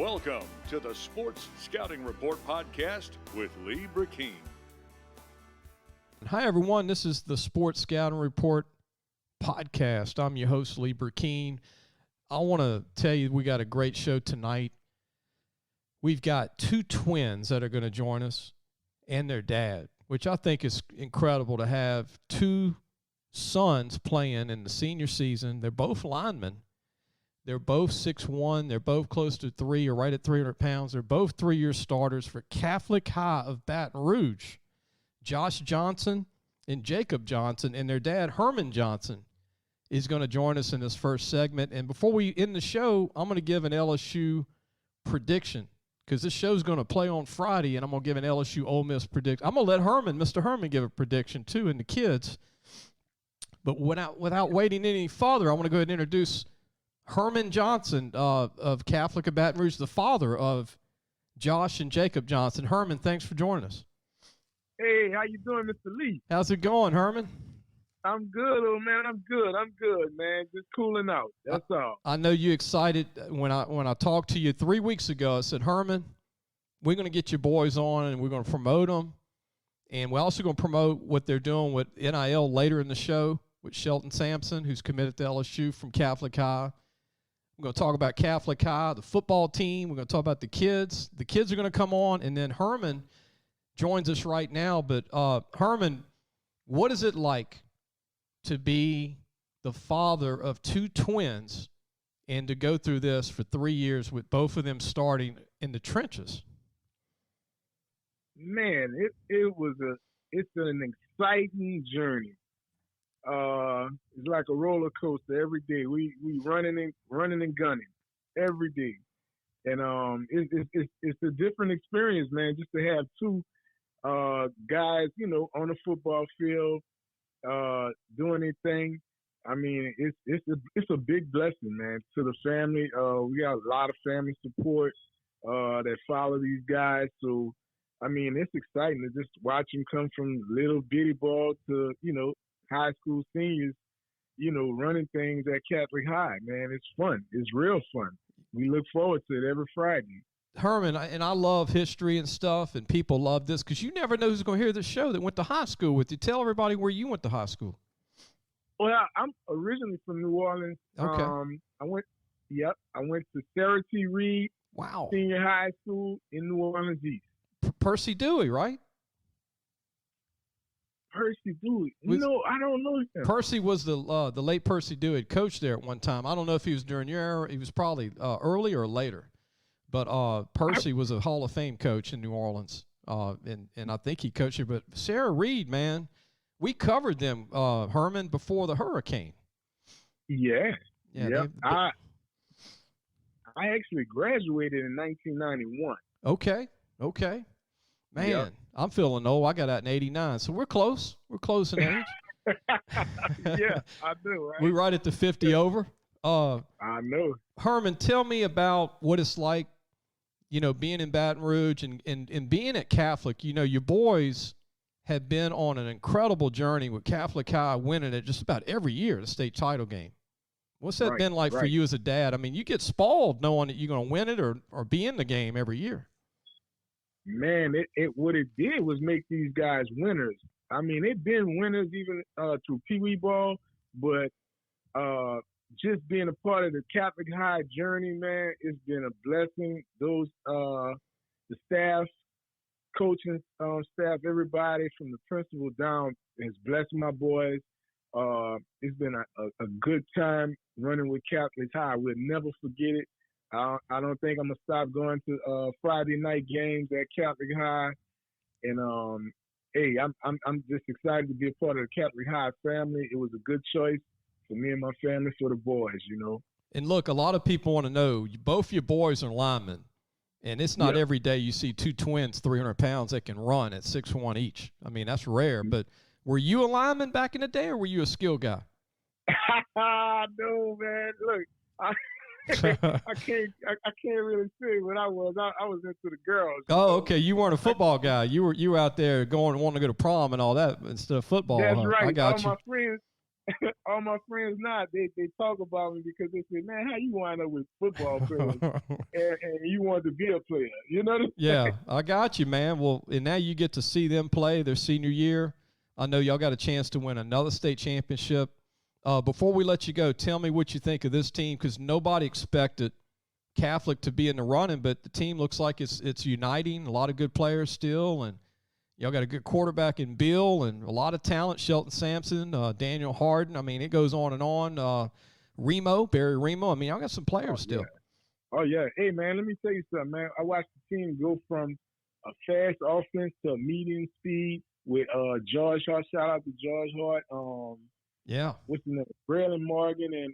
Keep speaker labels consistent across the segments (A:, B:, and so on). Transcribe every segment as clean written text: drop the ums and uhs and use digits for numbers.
A: Welcome to the Sports Scouting Report podcast with Lee Burkeen.
B: Hi, everyone. This is the Sports Scouting Report podcast. I'm your host, Lee Burkeen. I want to tell you we got a great show tonight. We've got two twins that are going to join us and their dad, which I think is incredible to have two sons playing in the senior season. They're both linemen. They're both 6'1". They're both close to 3 or right at 300 pounds. They're both 3-year starters for Catholic High of Baton Rouge. Josh Johnson and Jacob Johnson, and their dad, Herman Johnson, is going to join us in this first segment. And before we end the show, I'm going to give an LSU prediction because this show's going to play on Friday, and I'm going to give an LSU Ole Miss prediction. I'm going to let Mr. Herman, give a prediction too, and the kids. But without waiting any farther, I want to go ahead and introduce Herman Johnson of Catholic of Baton Rouge, the father of Josh and Jacob Johnson. Herman, thanks for joining us.
C: Hey, how you doing, Mr. Lee?
B: How's it going, Herman?
C: I'm good, old man. I'm good, man. Just cooling out. That's all.
B: I know you excited when I talked to you 3 weeks ago. I said, Herman, we're going to get your boys on and we're going to promote them. And we're also going to promote what they're doing with NIL later in the show with Shelton Sampson, who's committed to LSU from Catholic High. We're going to talk about Catholic High, the football team. We're going to talk about the kids. The kids are going to come on, and then Herman joins us right now. But, Herman, what is it like to be the father of two twins and to go through this for 3 years with both of them starting in the trenches?
C: Man, it's an exciting journey. It's like a roller coaster every day. We running and gunning every day, and it's a different experience, man. Just to have two guys, on the football field, doing their thing. I mean, it's a big blessing, man, to the family. We got a lot of family support that follow these guys. So, I mean, it's exciting to just watch them come from little bitty ball to, high school seniors, running things at Catholic High, man. It's fun. It's real fun. We look forward to it every Friday.
B: Herman, and I love history and stuff, and people love this because you never know who's going to hear this show that went to high school with you. Tell everybody where you went to high school.
C: Well, I'm originally from New Orleans.
B: Okay.
C: I went to Sarah T. Reed Senior High School in New Orleans East.
B: Percy Dewey, right?
C: Percy Dewey. No, I don't know him.
B: Percy was the late Percy Dewey, coached there at one time. I don't know if he was during your era. He was probably early or later. But Percy was a Hall of Fame coach in New Orleans, and I think he coached here. But Sarah Reed, man, we covered them, Herman, before the hurricane.
C: Yeah. I actually graduated in 1991.
B: Okay. Man, yep. I'm feeling old. I got out in 89, so we're close. We're close in age.
C: Yeah, I do. Right?
B: We're right at the 50 over.
C: I know.
B: Herman, tell me about what it's like, being in Baton Rouge and being at Catholic. Your boys have been on an incredible journey with Catholic High, winning it just about every year, the state title game. What's that been like for you as a dad? I mean, you get spoiled knowing that you're going to win it or be in the game every year.
C: Man, what it did was make these guys winners. I mean, they've been winners even through Pee Wee ball, but just being a part of the Catholic High journey, man, it's been a blessing. Those the staff, coaching staff, everybody from the principal down has blessed my boys. It's been a good time running with Catholic High. We'll never forget it. I don't think I'm gonna stop going to Friday night games at Catholic High, and hey, I'm just excited to be a part of the Catholic High family. It was a good choice for me and my family, for the boys,
B: And look, a lot of people want to know, both your boys are linemen, and it's not every day you see two twins, 300 pounds, that can run at 6'1" each. I mean, that's rare. But were you a lineman back in the day, or were you a skill guy?
C: No, man. Look, I can't really say what I was. I was into the girls.
B: Oh, okay. You weren't a football guy. You were out there wanting to go to prom and all that instead of football.
C: That's right.
B: I got
C: all my friends, all my friends now, they talk about me because they say, man, how you wind up with football players and you want to be a player? You know what I'm
B: Yeah,
C: saying?
B: I got you, man. Well, and now you get to see them play their senior year. I know y'all got a chance to win another state championship. Before we let you go, tell me what you think of this team, because nobody expected Catholic to be in the running, but the team looks like it's uniting. A lot of good players still, and y'all got a good quarterback in Bill and a lot of talent. Shelton Sampson, Daniel Harden. I mean, it goes on and on. Barry Remo. I mean, y'all got some players still.
C: Yeah. Oh, yeah. Hey, man, let me tell you something, man. I watched the team go from a fast offense to a medium speed with George Hart. Shout out to George Hart.
B: Yeah.
C: What's his name? Braylon Morgan and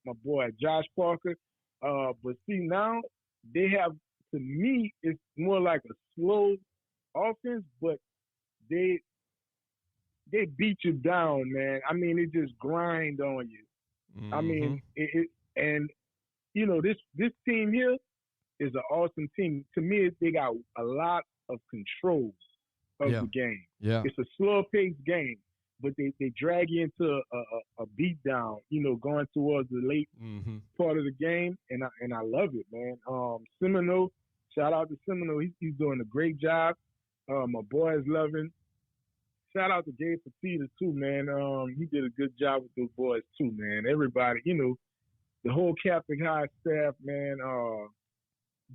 C: my boy Josh Parker. But see, now they have, to me, it's more like a slow offense, but they beat you down, man. I mean, it just grind on you.
B: Mm-hmm.
C: I mean, and you know, this team here is an awesome team. To me, they got a lot of control of the game.
B: Yeah.
C: It's a slow-paced game, but they drag you into a beat down, you know, going towards the late part of the game, and I love it, man. Seminole, shout out to Seminole. He's doing a great job. My boy is loving. Shout out to Gabe Petita too, man. He did a good job with those boys too, man. Everybody, you know, the whole Catholic High staff, man.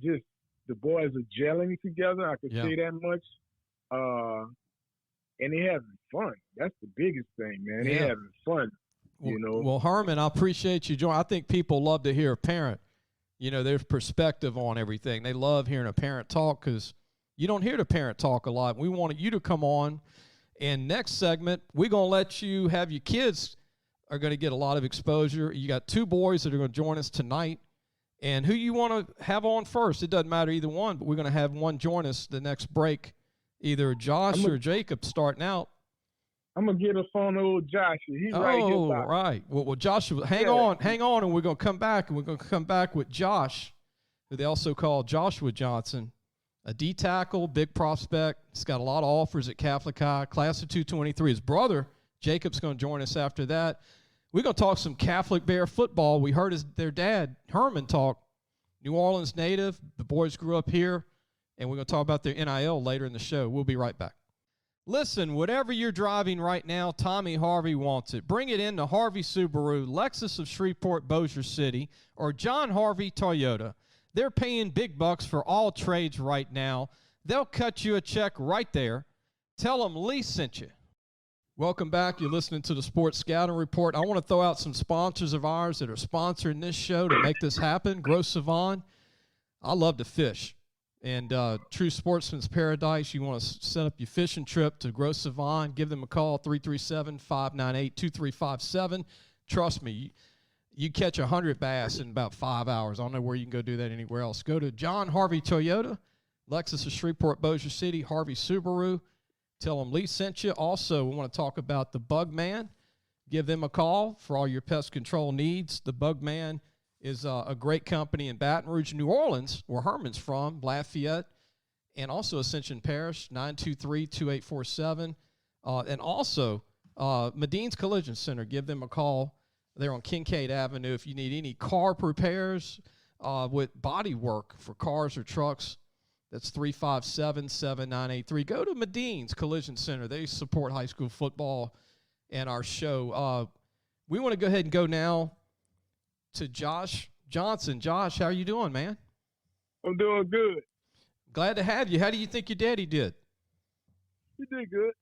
C: Just the boys are gelling together. I can say that much. And they having fun. That's the biggest thing, man. They having fun. You know.
B: Well, Herman, I appreciate you joining. I think people love to hear a parent, you know, their perspective on everything. They love hearing a parent talk because you don't hear the parent talk a lot. We wanted you to come on. And next segment, we're going to let you have your kids are going to get a lot of exposure. You got two boys that are going to join us tonight. And who you want to have on first, it doesn't matter either one, but we're going to have one join us the next break, either Josh or Jacob starting out.
C: I'm going to get a phone to old Josh. He's right here.
B: Oh, right. Well, Josh, hang on, and we're going to come back, and we're going to come back with Josh, who they also call Joshua Johnson. A D tackle, big prospect. He's got a lot of offers at Catholic High, class of 223. His brother, Jacob's going to join us after that. We're going to talk some Catholic Bear football. We heard their dad, Herman, talk. New Orleans native. The boys grew up here. And we're going to talk about their NIL later in the show. We'll be right back. Listen, whatever you're driving right now, Tommy Harvey wants it. Bring it in to Harvey Subaru, Lexus of Shreveport, Bossier City, or John Harvey Toyota. They're paying big bucks for all trades right now. They'll cut you a check right there. Tell them Lee sent you. Welcome back. You're listening to the Sports Scouting Report. I want to throw out some sponsors of ours that are sponsoring this show to make this happen. Gros Savon. I love to fish. And True Sportsman's Paradise, you want to set up your fishing trip to Gros Savon. Give them a call, 337-598-2357. Trust me, you catch 100 bass in about 5 hours. I don't know where you can go do that anywhere else. Go to John Harvey Toyota, Lexus of Shreveport, Bossier City, Harvey Subaru. Tell them Lee sent you. Also, we want to talk about the Bug Man. Give them a call for all your pest control needs. The Bug Man is a great company in Baton Rouge, New Orleans, where Herman's from, Lafayette, and also Ascension Parish, 923-2847. And also, Medine's Collision Center. Give them a call. They're on Kincaid Avenue. If you need any car repairs with body work for cars or trucks, that's 357-7983. Go to Medine's Collision Center. They support high school football and our show. We want to go ahead and go now to Josh Johnson. Josh, how are you doing, man?
C: I'm doing good.
B: Glad to have you. How do you think your daddy did?
C: He did good.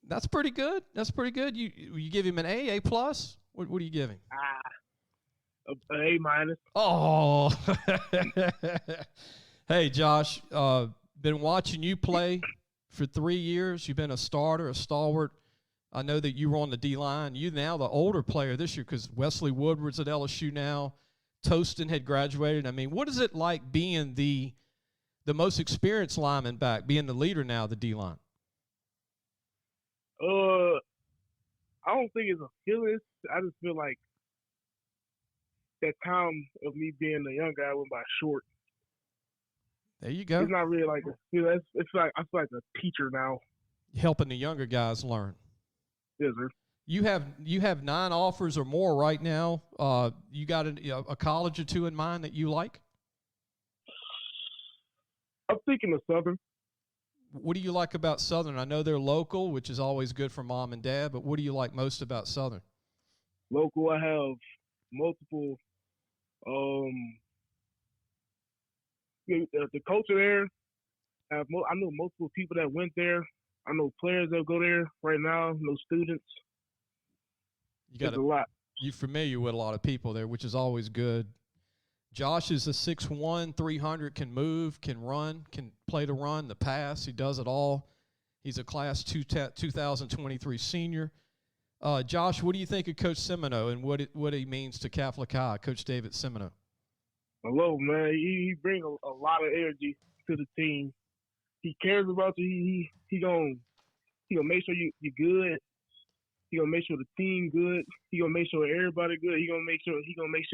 B: That's pretty good. That's pretty good. You give him an A plus? What do you give him?
C: A A minus.
B: Oh. Hey, Josh, been watching you play for 3 years. You've been a starter, a stalwart. I know that you were on the D-line. You now the older player this year because Wesley Woodward's at LSU now. Toston had graduated. I mean, what is it like being the most experienced lineman back, being the leader now of the D-line?
C: I don't think it's a feeling. I just feel like that time of me being a young guy went by short.
B: There you go.
C: It's not really like a feeling. It's like I feel like a teacher now.
B: Helping the younger guys learn.
C: Yes, sir.
B: You have 9 offers or more right now. You got a college or two in mind that you like?
C: I'm thinking of Southern.
B: What do you like about Southern? I know they're local, which is always good for mom and dad, but what do you like most about Southern?
C: Local, I have multiple. The culture there. I know multiple people that went there. I know players that go there right now. No students. There's a lot.
B: You're familiar with a lot of people there, which is always good. Josh is a 6'1", 300, can move, can run, can play the run, the pass. He does it all. He's a Class 2023 senior. Josh, what do you think of Coach Semino and what he means to Catholic High, Coach David Semino?
C: I love him, man. He brings a lot of energy to the team. He cares about you. He gonna make sure you're good. He gonna make sure the team good. He gonna make sure everybody good. He gonna make sure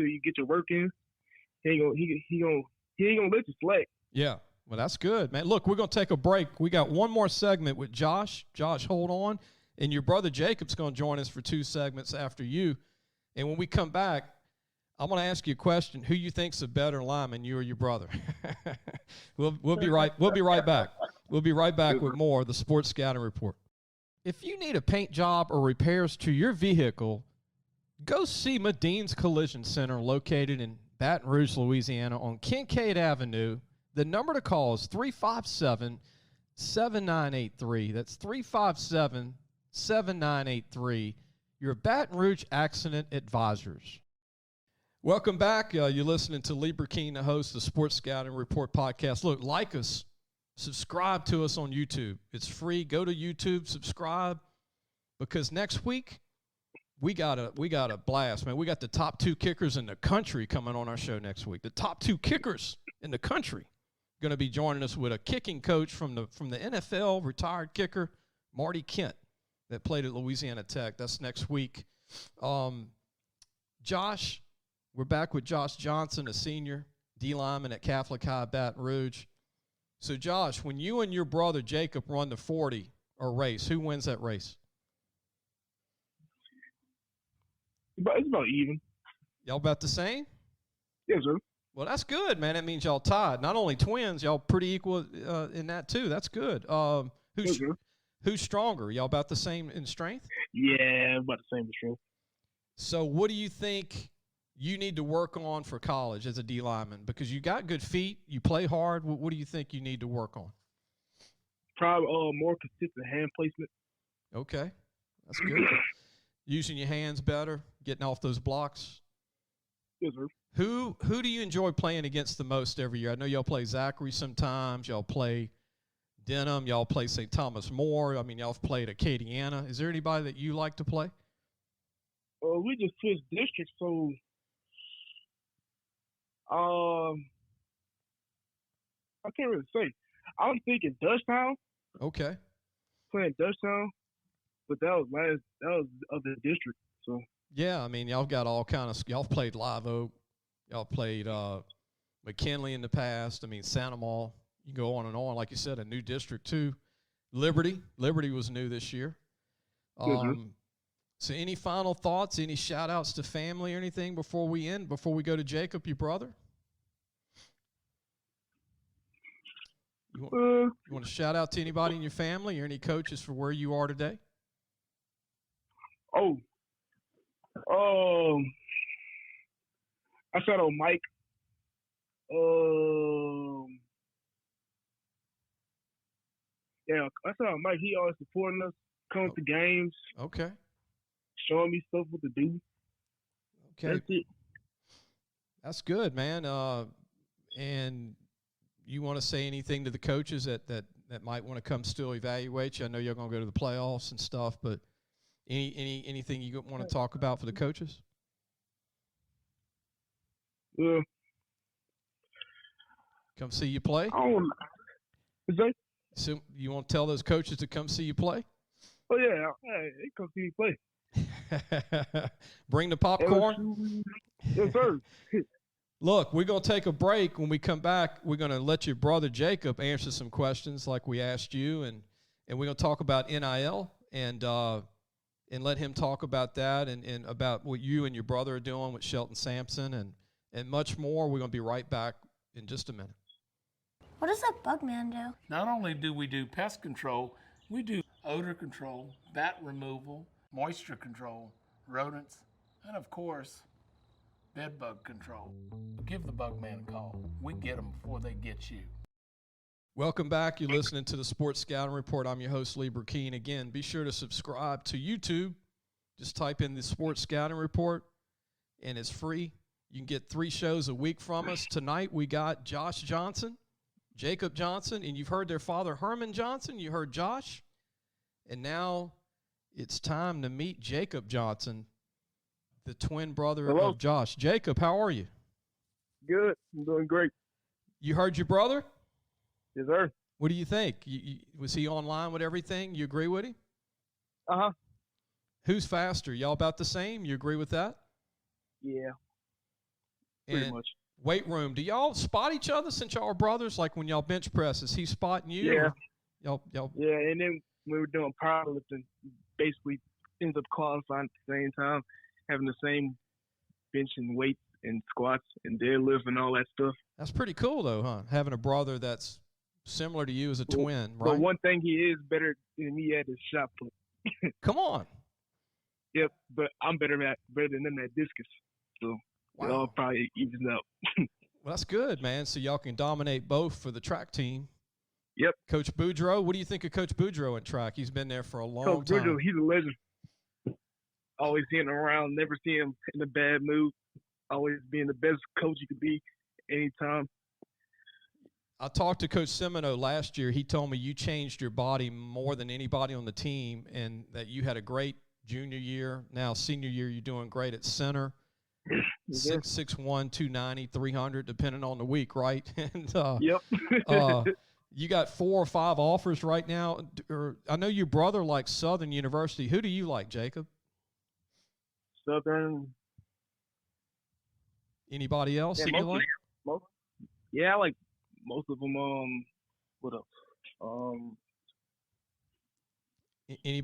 C: you get your work in. He ain't gonna let you slack.
B: Yeah, well, that's good, man. Look, we're gonna take a break. We got one more segment with Josh. Josh, hold on, and your brother Jacob's gonna join us for 2 segments after you. And when we come back, I'm gonna ask you a question: who you think's a better lineman, you or your brother? We'll be right back. We'll be right back with more of the Sports Scouting Report. If you need a paint job or repairs to your vehicle, go see Madine's Collision Center located in Baton Rouge, Louisiana on Kincaid Avenue. The number to call is 357-7983. That's 357-7983. Your Baton Rouge Accident Advisors. Welcome back. You're listening to Lee Burkeen, the host of the Sports Scouting Report podcast. Look, like us. Subscribe to us on YouTube. It's free. Go to YouTube, subscribe, because next week we got a blast, man. We got the top 2 kickers in the country coming on our show next week. The top 2 kickers in the country going to be joining us with a kicking coach from the NFL, retired kicker Marty Kent, that played at Louisiana Tech. That's next week. Josh, we're back with Josh Johnson, a senior D lineman at Catholic High Baton Rouge. So, Josh, when you and your brother Jacob run the 40 or race, who wins that race?
C: It's about even.
B: Y'all about the same?
C: Yes, sir.
B: Well, that's good, man. That means y'all tied. Not only twins, y'all pretty equal in that, too. That's good. Who's stronger? Y'all about the same in strength?
C: Yeah, about the same in strength.
B: So, what do you think you need to work on for college as a D lineman? Because you got good feet, you play hard. What do you think you need to work on?
C: Probably more consistent hand placement.
B: Okay, that's good. Using your hands better, getting off those blocks.
C: Yes, sir.
B: Who do you enjoy playing against the most every year? I know y'all play Zachary sometimes. Y'all play Denham. Y'all play St. Thomas More. I mean, y'all have played Acadiana. Is there anybody that you like to play?
C: We just switched districts, so I can't really say. I'm thinking Dutchtown.
B: Okay.
C: Playing Dutchtown, but that was of the district. So
B: yeah, I mean, y'all got all kind of. Y'all played Live Oak. Y'all played McKinley in the past. I mean, Santa Maria. You go on and on. Like you said, a new district too. Liberty was new this year. So any final thoughts, any shout-outs to family or anything before we end, before we go to Jacob, your brother? You want to shout out to anybody in your family or any coaches for where you are today?
C: I shout out Mike. I shout out Mike. He always supporting us, coming to games.
B: Okay.
C: Showing me stuff what to do.
B: Okay.
C: That's it.
B: That's good, man. And you want to say anything to the coaches that might want to come still evaluate you? I know you're going to go to the playoffs and stuff, but anything you want to talk about for the coaches?
C: Yeah.
B: Come see you play? So you want to tell those coaches to come see you play?
C: Oh, yeah. Hey, they come see me play.
B: Bring the popcorn?
C: Yes, sir.
B: Look, we're going to take a break. When we come back, we're going to let your brother Jacob answer some questions like we asked you, and we're going to talk about NIL and and let him talk about that and about what you and your brother are doing with Shelton Sampson and much more. We're going to be right back in just a minute.
D: What does a bug man do?
E: Not only do we do pest control, we do odor control, bat removal, moisture control, rodents, and of course, bed bug control. Give the bug man a call. We get them before they get you.
B: Welcome back. You're listening to the Sports Scouting Report. I'm your host, Lee Burkeen. Again, be sure to subscribe to YouTube. Just type in the Sports Scouting Report, and it's free. You can get 3 shows a week from us. Tonight, we got Josh Johnson, Jacob Johnson, and you've heard their father, Herman Johnson. You heard Josh. And now it's time to meet Jacob Johnson, the twin brother of Josh. Jacob, how are you?
C: Good. I'm doing great.
B: You heard your brother?
C: Yes, sir.
B: What do you think? Was he online with everything? You agree with him?
C: Uh-huh.
B: Who's faster? Y'all about the same? You agree with that?
C: Yeah. Pretty much.
B: Weight room. Do y'all spot each other since y'all are brothers? Like when y'all bench press, is he spotting you?
C: Yeah.
B: Y'all.
C: Yeah, and then we were doing powerlifting, basically ends up qualifying at the same time, having the same bench and weights and squats and deadlift and all that stuff.
B: That's pretty cool, though, huh? Having a brother that's similar to you as a twin, right?
C: But one thing he is better than me at is shot put.
B: Come on.
C: Yep, but I'm better than them at discus. So it all probably evens out.
B: Well, that's good, man. So y'all can dominate both for the track team.
C: Yep.
B: Coach Boudreaux, what do you think of Coach Boudreaux in track? He's been there for a long time.
C: Coach Boudreaux, he's a legend. Always seeing him around, never see him in a bad mood. Always being the best coach you could be anytime.
B: I talked to Coach Semino last year. He told me you changed your body more than anybody on the team and that you had a great junior year. Now, senior year, you're doing great at center. 6'1", 290, 300, depending on the week, right? And
C: yep.
B: You got 4 or 5 offers right now. I know your brother likes Southern University. Who do you like, Jacob?
C: Southern.
B: Anybody else that you like?
C: I like most of them. What else?
B: Any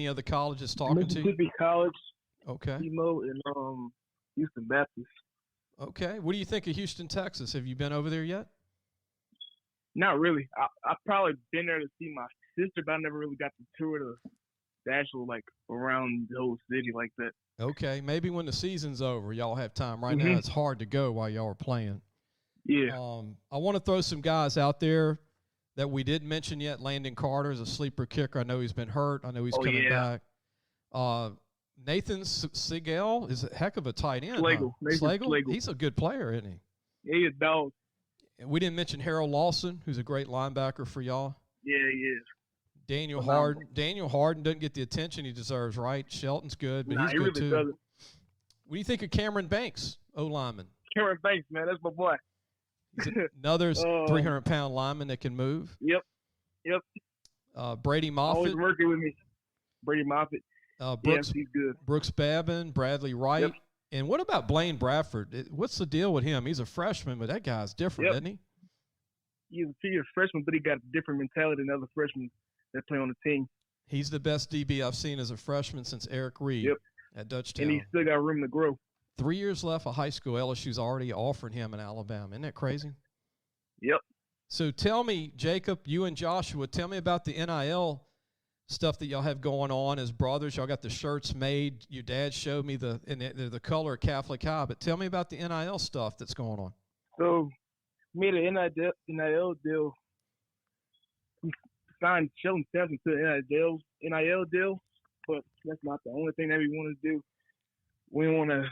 B: other colleges talking to you?
C: Mississippi College.
B: Okay.
C: Emo and Houston Baptist.
B: Okay. What do you think of Houston, Texas? Have you been over there yet?
C: Not really. I've probably been there to see my sister, but I never really got to tour the actual, like, around the whole city like that.
B: Okay. Maybe when the season's over, y'all have time. Right now, it's hard to go while y'all are playing.
C: Yeah.
B: I want to throw some guys out there that we didn't mention yet. Landon Carter is a sleeper kicker. I know he's been hurt. I know he's coming back. Nathan Segal is a heck of a tight end. Slagle? He's a good player, isn't he?
C: Yeah, he's a dog.
B: And we didn't mention Harold Lawson, who's a great linebacker for y'all.
C: Yeah, he is.
B: Daniel Harden. Daniel Harden doesn't get the attention he deserves, right? Shelton's good, but he's good
C: really
B: too.
C: Doesn't.
B: What do you think of Cameron Banks, O-lineman?
C: Cameron Banks, man, that's my boy.
B: He's another 300-pound lineman that can move.
C: Yep.
B: Brady Moffitt.
C: Always working with me. Brady Moffitt.
B: Brooks,
C: he's good.
B: Brooks Babin, Bradley Wright.
C: Yep.
B: And what about Blaine Bradford? What's the deal with him? He's a freshman, but that guy's different, isn't he?
C: He's a freshman, but he got a different mentality than other freshmen that play on the team.
B: He's the best DB I've seen as a freshman since Eric Reed at Dutchtown.
C: And he's still got room to grow.
B: 3 years left of high school. LSU's already offering him in Alabama. Isn't that crazy?
C: Yep.
B: So tell me, Jacob, you and Joshua, tell me about the NIL stuff that y'all have going on as brothers. Y'all got the shirts made. Your dad showed me the color of Catholic High. But tell me about the NIL stuff that's going on.
C: So we made an NIL deal. We signed Shelton Sampson to an NIL deal, but that's not the only thing that we want to do. We want to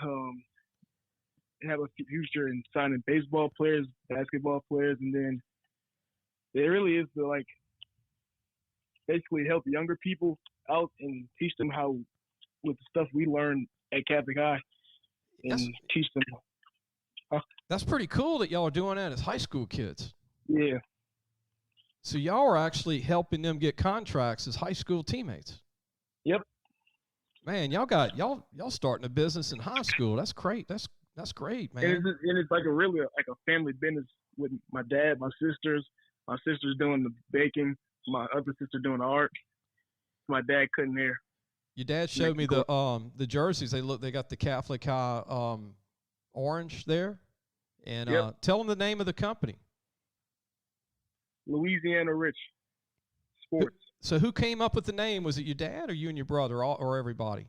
C: have a future in signing baseball players, basketball players, and then it really is to, like, basically help younger people out and teach them how, with the stuff we learned at Catholic High, and teach them.
B: That's pretty cool that y'all are doing that as high school kids.
C: Yeah.
B: So y'all are actually helping them get contracts as high school teammates.
C: Yep.
B: Man, y'all starting a business in high school. That's great. That's great, man.
C: And it's like a family business with my dad, my sisters. My sister's doing the baking. My other sister doing the art. My dad cutting hair.
B: Your dad showed me the jerseys. They got the Catholic High orange there. And tell them the name of the company.
C: Louisiana Rich Sports.
B: So who came up with the name? Was it your dad or you and your brother or everybody?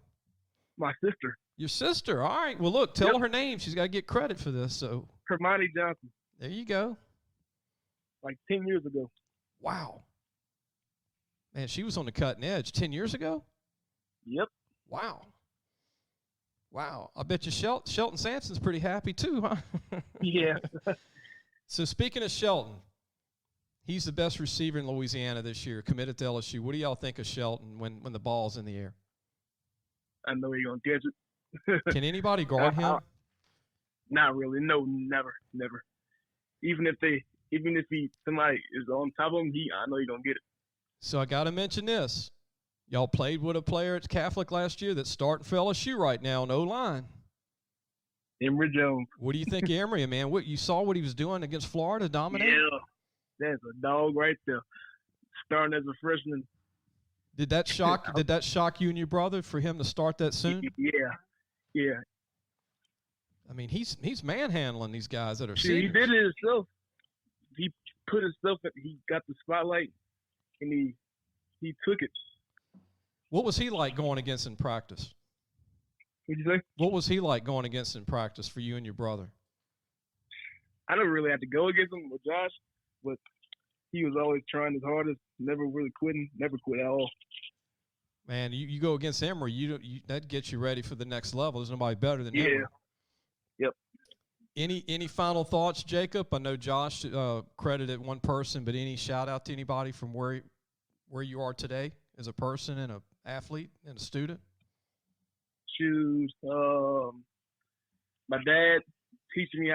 C: My sister.
B: Your sister. All right. Well, look, tell her name. She's got to get credit for this. So
C: Herman Johnson.
B: There you go.
C: Like 10 years ago.
B: Wow. Man, she was on the cutting edge 10 years ago?
C: Yep.
B: Wow. Wow. I bet you Shelton Sampson's pretty happy too, huh?
C: Yeah.
B: So speaking of Shelton, he's the best receiver in Louisiana this year, committed to LSU. What do y'all think of Shelton when the ball's in the air?
C: I know he's going to catch it.
B: Can anybody guard him?
C: Not really. No, never. Even if somebody is on top of him, I know he's going to get it.
B: So I got to mention this. Y'all played with a player at Catholic last year that's starting for LSU right now on O-line.
C: Emory Jones.
B: What do you think of Emory, man? You saw what he was doing against Florida, dominating?
C: Yeah, that's a dog right there. Starting as a freshman.
B: Did that shock you and your brother for him to start that soon?
C: Yeah.
B: I mean, he's manhandling these guys that are
C: He
B: seniors.
C: did it himself. He put himself. He got the spotlight, and he took it.
B: What was he like going against in practice?
C: What'd you say?
B: What was he like going against in practice for you and your brother?
C: I didn't really have to go against him with Josh, but he was always trying his hardest, never really quitting, never quit at all.
B: Man, you go against Emory, that gets you ready for the next level. There's nobody better than Emory.
C: Yep.
B: Any final thoughts, Jacob? I know Josh credited one person, but any shout out to anybody from where you are today as a person and an athlete and a student?
C: Shoes. My dad teaching me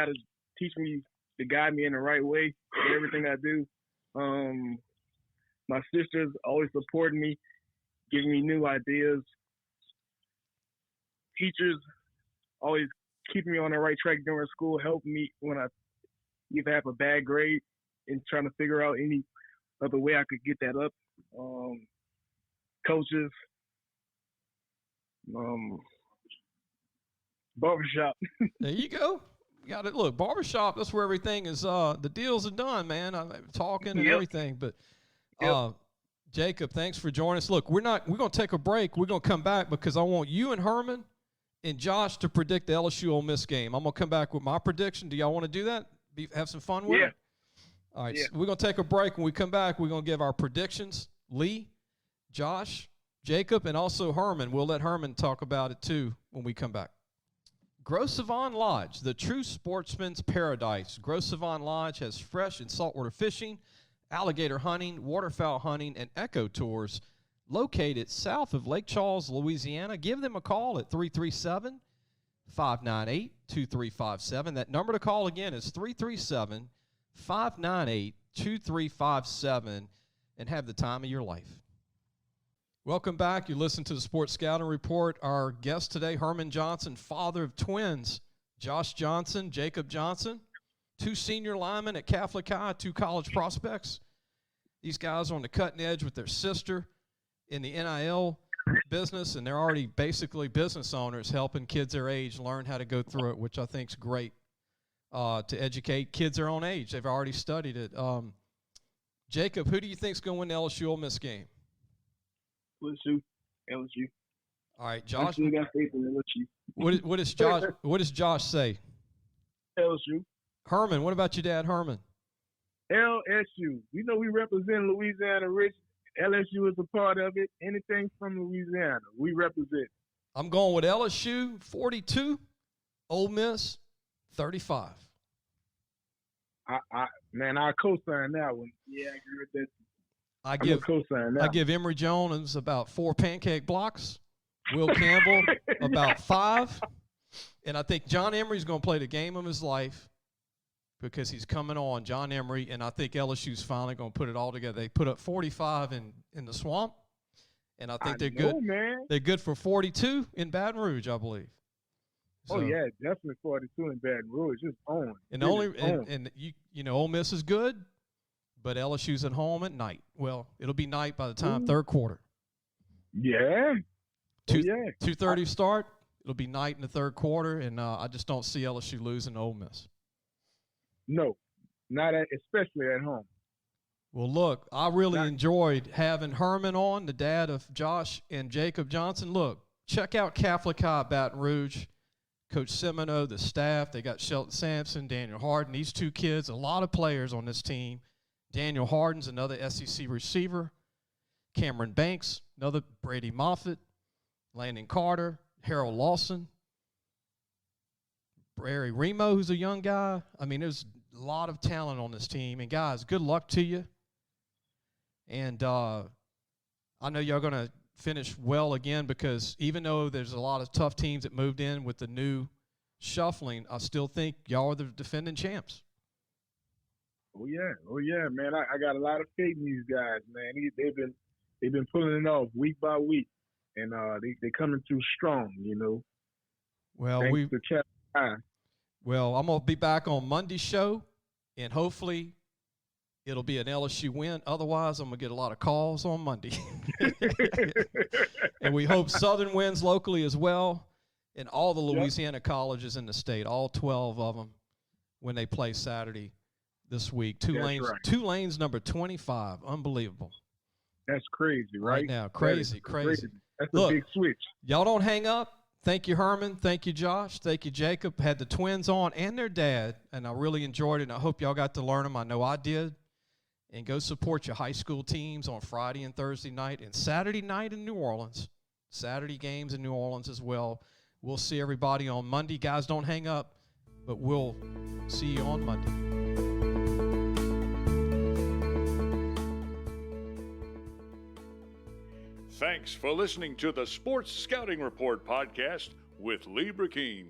C: to guide me in the right way in everything I do. My sister's always supporting me, giving me new ideas. Teachers always keeping me on the right track during school, helping me when I either have a bad grade and trying to figure out any other way I could get that up. Coaches, barbershop.
B: There you go. You got it. Look, barbershop, that's where everything is, the deals are done, man. I'm talking and everything. But Jacob, thanks for joining us. Look, we're going to take a break. We're going to come back because I want you and Herman and Josh to predict the LSU Ole Miss game. I'm going to come back with my prediction. Do y'all want to do that? Have some fun with it? All right, so we're going to take a break. When we come back, we're going to give our predictions. Lee, Josh, Jacob, and also Herman. We'll let Herman talk about it too when we come back. Gros Savon Lodge, the true sportsman's paradise. Gros Savon Lodge has fresh and saltwater fishing, alligator hunting, waterfowl hunting, and eco tours located south of Lake Charles, Louisiana. Give them a call at 337-598-2357. That number to call again is 337-598-2357, and have the time of your life. Welcome back. You listen to the Sports Scouting Report. Our guest today, Herman Johnson, father of twins, Josh Johnson, Jacob Johnson, 2 senior linemen at Catholic High, 2 college prospects. These guys are on the cutting edge with their sister in the NIL business, and they're already basically business owners helping kids their age learn how to go through it, which I think is great to educate kids their own age. They've already studied it. Jacob, who do you think is going to win the LSU Ole Miss game?
C: LSU.
B: All right, Josh.
C: I still got faith in LSU.
B: What does Josh? What does Josh say?
C: LSU.
B: Herman, what about your dad, Herman?
C: LSU. You know we represent Louisiana Rich. LSU is a part of it. Anything from Louisiana, we represent.
B: I'm going with LSU 42, Ole Miss 35.
C: I co-sign that one. Yeah, I agree with that.
B: I give Emory Jones about 4 pancake blocks. Will Campbell about 5. And I think John Emery's going to play the game of his life because he's coming on, John Emery, and I think LSU's finally going to put it all together. They put up 45 in the swamp, and I think they're good.
C: Man.
B: They're good for 42 in Baton Rouge, I believe. So,
C: yeah, definitely 42 in Baton Rouge. Just on.
B: And you know Ole Miss is good, but LSU's at home at night. Well, it'll be night by the time third quarter.
C: Yeah. yeah.
B: 2:30 start. It'll be night in the third quarter, and I just don't see LSU losing to Ole Miss.
C: No, especially at home.
B: Well, look, I really enjoyed having Herman on, the dad of Josh and Jacob Johnson. Look, check out Catholic High Baton Rouge. Coach Semino, the staff, they got Shelton Sampson, Daniel Harden. These two kids, a lot of players on this team. Daniel Harden's another SEC receiver. Cameron Banks, another Brady Moffitt. Landon Carter, Harold Lawson. Barry Remo, who's a young guy. I mean, there's a lot of talent on this team. And, guys, good luck to you. And I know y'all going to finish well again, because even though there's a lot of tough teams that moved in with the new shuffling, I still think y'all are the defending champs.
C: Oh yeah, man. I got a lot of faith in these guys, man. They've been pulling it off week by week, and they coming through strong, you know.
B: Well,
C: thanks to Catholic High.
B: Well, I'm gonna be back on Monday's show, and hopefully it'll be an LSU win. Otherwise, I'm going to get a lot of calls on Monday. And we hope Southern wins locally as well, and all the Louisiana colleges in the state, all 12 of them, when they play Saturday this week. Tulane's number 25. Unbelievable.
C: That's crazy, right?
B: Now, crazy.
C: That's
B: Look,
C: a big switch.
B: Y'all don't hang up. Thank you, Herman. Thank you, Josh. Thank you, Jacob. Had the twins on and their dad, and I really enjoyed it, and I hope y'all got to learn them. I know I did. And go support your high school teams on Friday and Thursday night and Saturday night in New Orleans. Saturday games in New Orleans as well. We'll see everybody on Monday. Guys, don't hang up, but we'll see you on Monday.
A: Thanks for listening to the Sports Scouting Report podcast with Lee Burkeen.